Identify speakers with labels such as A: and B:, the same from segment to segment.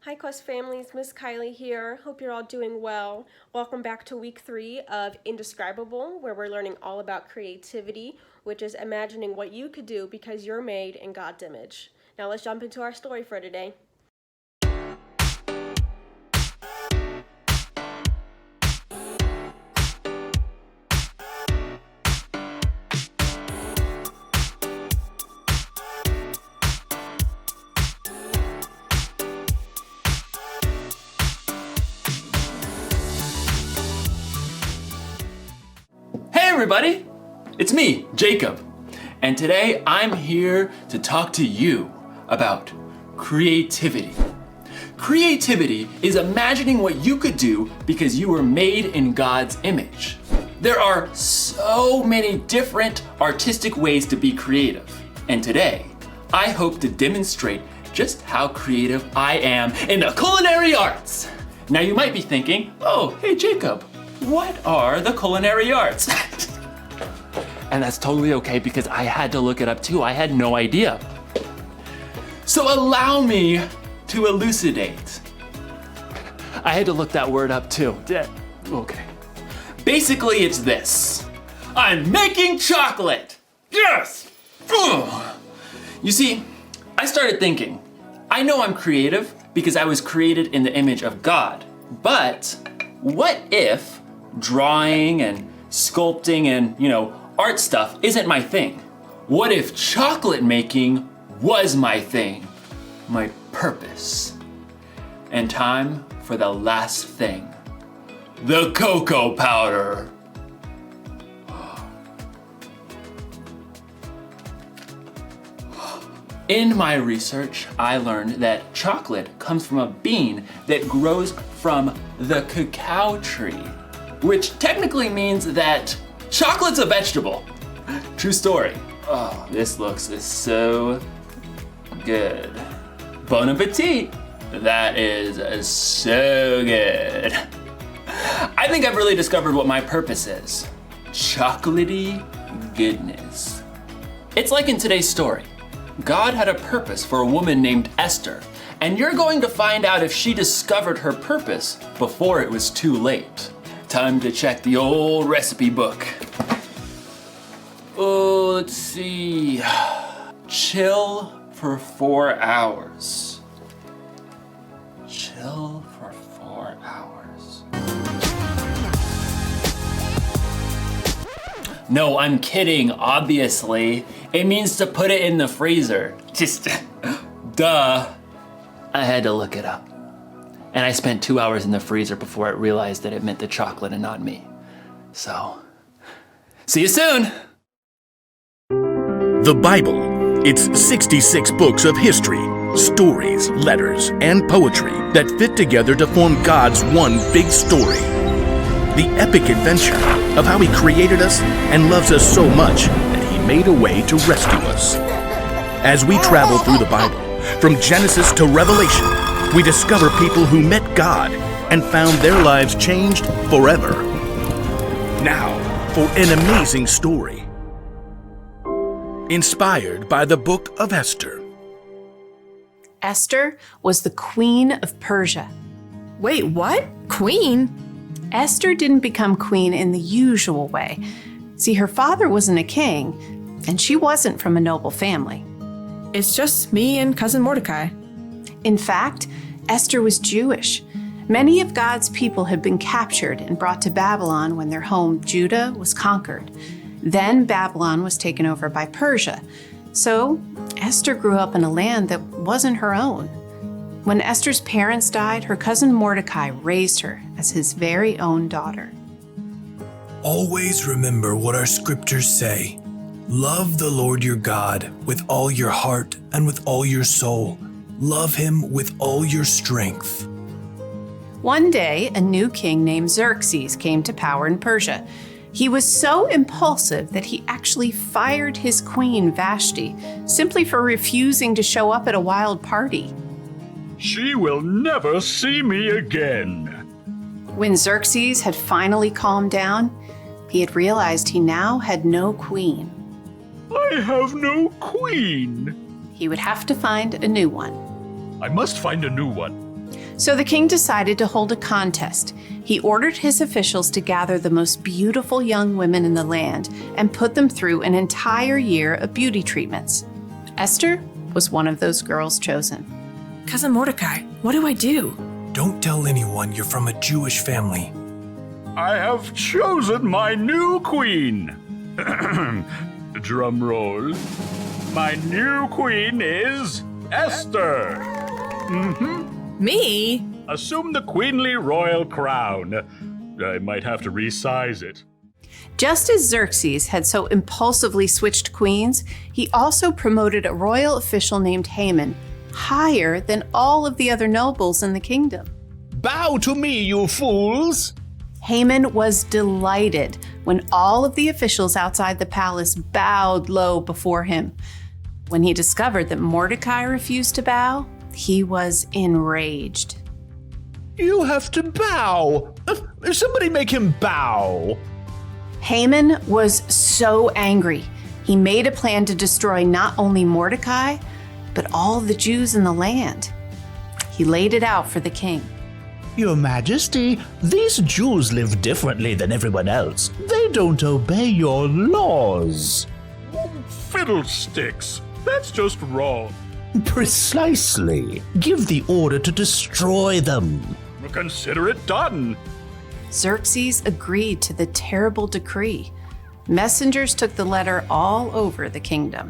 A: Hi Quest families, Miss Kylie here. Hope you're all doing well. Welcome back to week 3 of Indescribable, where we're learning all about creativity, which is imagining what you could do because you're made in God's image. Now let's jump into our story for today.
B: Hey everybody, it's me, Jacob, and today I'm here to talk to you about creativity. Creativity is imagining what you could do because you were made in God's image. There are so many different artistic ways to be creative, and today I hope to demonstrate just how creative I am in the culinary arts. Now you might be thinking, oh, hey Jacob, what are the culinary arts? And that's totally okay because I had to look it up too. I had no idea. So allow me to elucidate. I had to look that word up too. Okay. Basically, it's this. I'm making chocolate. Yes! Ugh. You see, I started thinking, I know I'm creative because I was created in the image of God. But what if drawing and sculpting and, art stuff isn't my thing? What if chocolate making was my thing, my purpose? And time for the last thing, the cocoa powder. In my research, I learned that chocolate comes from a bean that grows from the cacao tree, which technically means that chocolate's a vegetable. True story. Oh, this looks so good. Bon appetit. That is so good. I think I've really discovered what my purpose is. Chocolatey goodness. It's like in today's story. God had a purpose for a woman named Esther, and you're going to find out if she discovered her purpose before it was too late. Time to check the old recipe book. Oh, let's see. Chill for 4 hours. Chill for 4 hours. No, I'm kidding, obviously. It means to put it in the freezer. Just, duh. I had to look it up. And I spent 2 hours in the freezer before I realized that it meant the chocolate and not me. So, see you soon.
C: The Bible. It's 66 books of history, stories, letters, and poetry that fit together to form God's one big story. The epic adventure of how He created us and loves us so much that He made a way to rescue us. As we travel through the Bible, from Genesis to Revelation, we discover people who met God and found their lives changed forever. Now, for an amazing story. Inspired by the Book of Esther.
D: Esther was the queen of Persia.
E: Wait, what? Queen?
D: Esther didn't become queen in the usual way. See, her father wasn't a king, and she wasn't from a noble family.
E: It's just me and cousin Mordecai.
D: In fact, Esther was Jewish. Many of God's people had been captured and brought to Babylon when their home, Judah, was conquered. Then Babylon was taken over by Persia. So Esther grew up in a land that wasn't her own. When Esther's parents died, her cousin Mordecai raised her as his very own daughter.
F: Always remember what our scriptures say. Love the Lord your God with all your heart and with all your soul. Love Him with all your strength.
D: One day, a new king named Xerxes came to power in Persia. He was so impulsive that he actually fired his queen, Vashti, simply for refusing to show up at a wild party.
G: She will never see me again.
D: When Xerxes had finally calmed down, he had realized he now had no queen.
G: I have no queen.
D: He would have to find a new one.
G: I must find a new one.
D: So the king decided to hold a contest. He ordered his officials to gather the most beautiful young women in the land and put them through an entire year of beauty treatments. Esther was one of those girls chosen.
E: Cousin Mordecai, what do I do?
F: Don't tell anyone you're from a Jewish family.
G: I have chosen my new queen. Drum roll. My new queen is Esther.
E: Me?
G: Assume the queenly royal crown. I might have to resize it.
D: Just as Xerxes had so impulsively switched queens, he also promoted a royal official named Haman higher than all of the other nobles in the kingdom.
H: Bow to me, you fools!
D: Haman was delighted when all of the officials outside the palace bowed low before him. When he discovered that Mordecai refused to bow, he was enraged.
H: You have to bow! Somebody make him bow!
D: Haman was so angry. He made a plan to destroy not only Mordecai, but all the Jews in the land. He laid it out for the king.
H: Your Majesty, these Jews live differently than everyone else. They don't obey your laws.
G: Fiddlesticks. That's just wrong.
H: Precisely. Give the order to destroy them.
G: Consider it done.
D: Xerxes agreed to the terrible decree. Messengers took the letter all over the kingdom.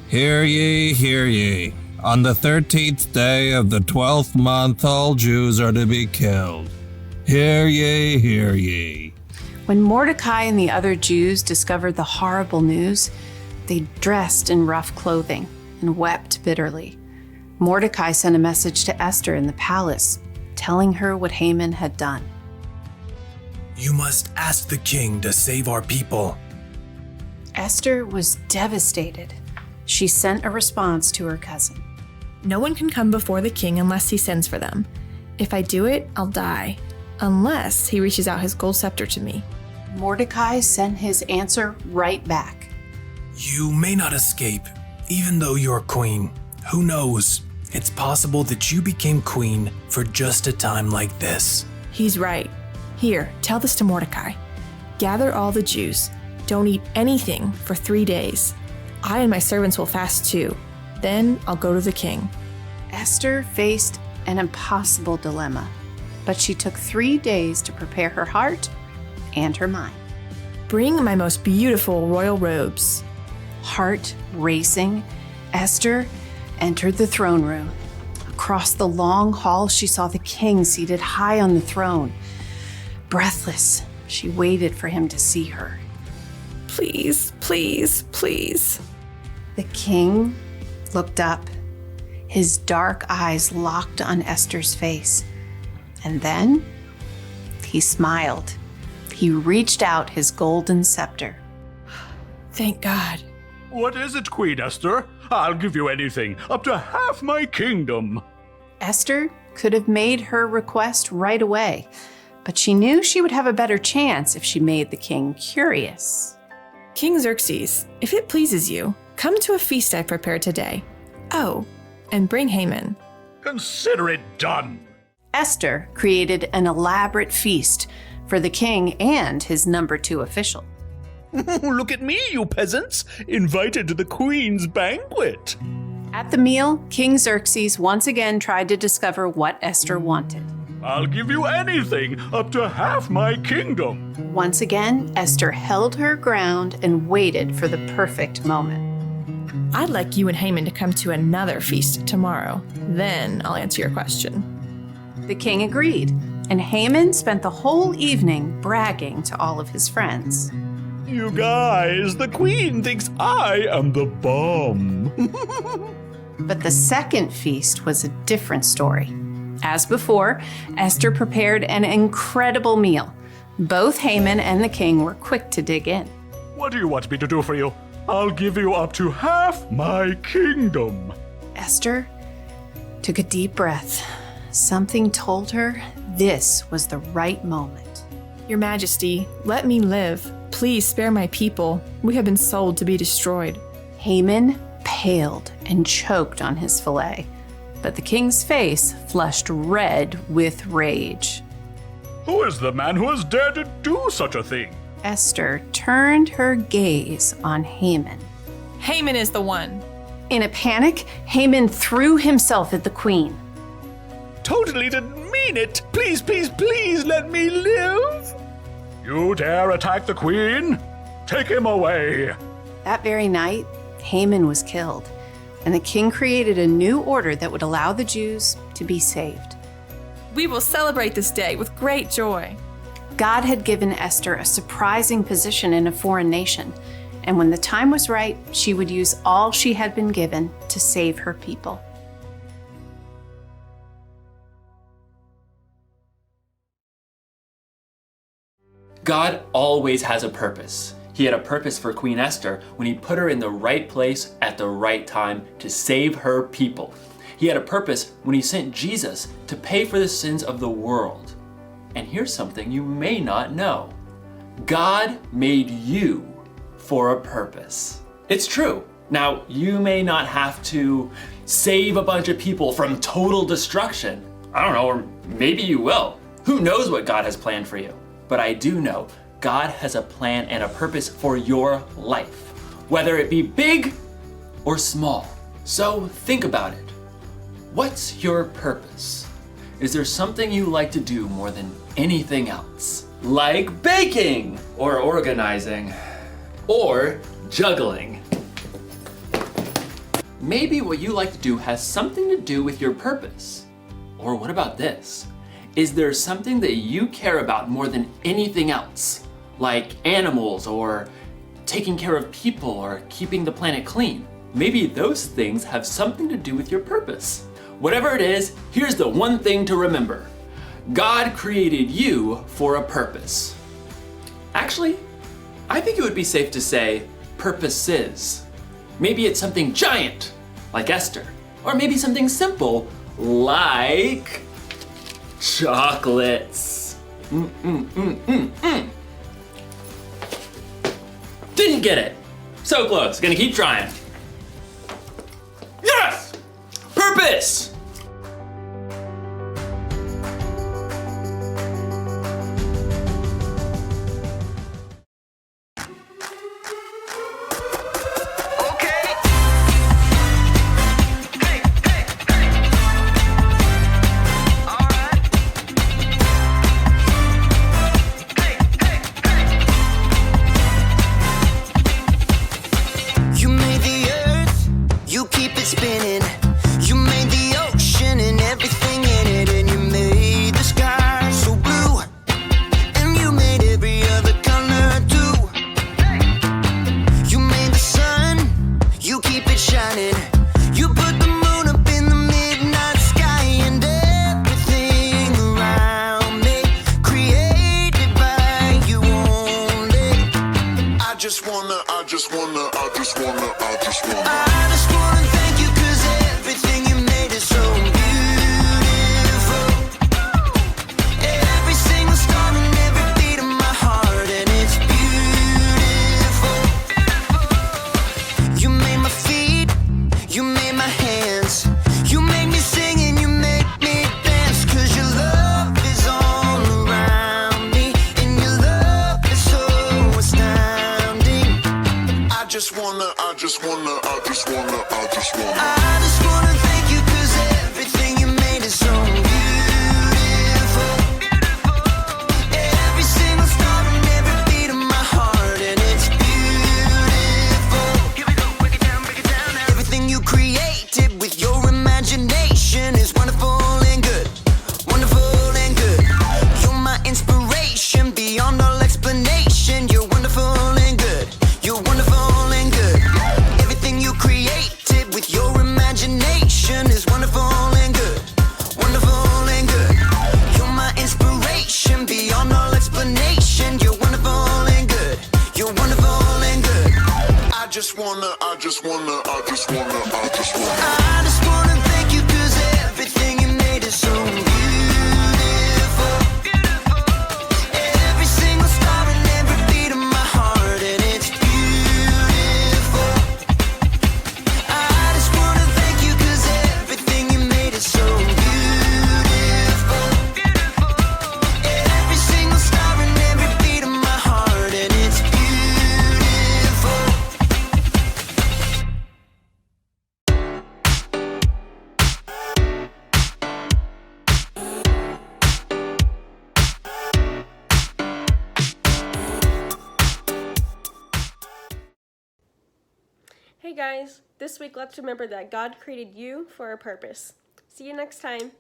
I: Hear ye, hear ye. On the 13th day of the 12th month, all Jews are to be killed. Hear ye, hear ye.
D: When Mordecai and the other Jews discovered the horrible news, they dressed in rough clothing and wept bitterly. Mordecai sent a message to Esther in the palace, telling her what Haman had done.
F: You must ask the king to save our people.
D: Esther was devastated. She sent a response to her cousin.
E: No one can come before the king unless he sends for them. If I do it, I'll die, unless he reaches out his gold scepter to me.
D: Mordecai sent his answer right back.
F: You may not escape, even though you're queen. Who knows? It's possible that you became queen for just a time like this.
E: He's right. Here, tell this to Mordecai. Gather all the Jews. Don't eat anything for 3 days. I and my servants will fast too. Then I'll go to the king.
D: Esther faced an impossible dilemma, but she took 3 days to prepare her heart and her mind.
E: Bring my most beautiful royal robes.
D: Heart racing, Esther entered the throne room. Across the long hall, she saw the king seated high on the throne. Breathless, she waited for him to see her.
E: Please, please, please.
D: The king looked up, his dark eyes locked on Esther's face. And then he smiled. He reached out his golden scepter.
E: Thank God.
G: What is it, Queen Esther? I'll give you anything, up to half my kingdom.
D: Esther could have made her request right away, but she knew she would have a better chance if she made the king curious.
E: King Xerxes, if it pleases you, come to a feast I prepared today. Oh, and bring Haman.
G: Consider it done.
D: Esther created an elaborate feast for the king and his number 2 official.
H: Look at me, you peasants, invited to the queen's banquet.
D: At the meal, King Xerxes once again tried to discover what Esther wanted.
G: I'll give you anything, up to half my kingdom.
D: Once again, Esther held her ground and waited for the perfect moment.
E: I'd like you and Haman to come to another feast tomorrow. Then I'll answer your question.
D: The king agreed, and Haman spent the whole evening bragging to all of his friends.
H: You guys, the queen thinks I am the bomb.
D: But the second feast was a different story. As before, Esther prepared an incredible meal. Both Haman and the king were quick to dig in.
G: What do you want me to do for you? I'll give you up to half my kingdom.
D: Esther took a deep breath. Something told her this was the right moment.
E: Your Majesty, let me live. Please spare my people. We have been sold to be destroyed.
D: Haman paled and choked on his fillet. But the king's face flushed red with rage.
G: Who is the man who has dared to do such a thing?
D: Esther turned her gaze on Haman.
E: Haman is the one.
D: In a panic, Haman threw himself at the queen.
H: Totally didn't mean it. Please, please, please let me live.
G: You dare attack the queen? Take him away.
D: That very night, Haman was killed, and the king created a new order that would allow the Jews to be saved.
E: We will celebrate this day with great joy.
D: God had given Esther a surprising position in a foreign nation, and when the time was right, she would use all she had been given to save her people.
B: God always has a purpose. He had a purpose for Queen Esther when he put her in the right place at the right time to save her people. He had a purpose when he sent Jesus to pay for the sins of the world. And here's something you may not know. God made you for a purpose. It's true. Now, you may not have to save a bunch of people from total destruction. I don't know, or maybe you will. Who knows what God has planned for you? But I do know God has a plan and a purpose for your life, whether it be big or small. So think about it. What's your purpose? Is there something you like to do more than anything else? Like baking, or organizing, or juggling. Maybe what you like to do has something to do with your purpose. Or what about this? Is there something that you care about more than anything else? Like animals, or taking care of people, or keeping the planet clean? Maybe those things have something to do with your purpose. Whatever it is, here's the one thing to remember. God created you for a purpose. Actually, I think it would be safe to say purposes. Maybe it's something giant, like Esther. Or maybe something simple, like chocolates. Didn't get it. So close, gonna keep trying. Yes! Purpose!
J: I just wanna thank you 'cause everything you made is so beautiful. Every single star and every beat of my heart, and it's beautiful. You made my feet, you made my hands, you made me sing and you make me dance, 'cause your love is all around me, and your love is so astounding. I just wanna thank you 'cause everything you made is so beautiful. Every single star and every beat of my heart, and it's beautiful. Here we go, break it down, now. Everything you created with your imagination is wonderful and good. Wonderful and good. You're my inspiration beyond all explanation. You're wonderful and good. You're wonderful and good. Everything you created with your imagination is wonderful and good. Wonderful and good. You're my inspiration beyond all explanation. You're wonderful and good. You're wonderful and good. I just wanna thank you 'cause everything you made is so beautiful. Every single star and every beat of my heart, and it's beautiful. I just wanna thank you 'cause everything you made is
A: Hey guys, this week let's remember that God created you for a purpose. See you next time.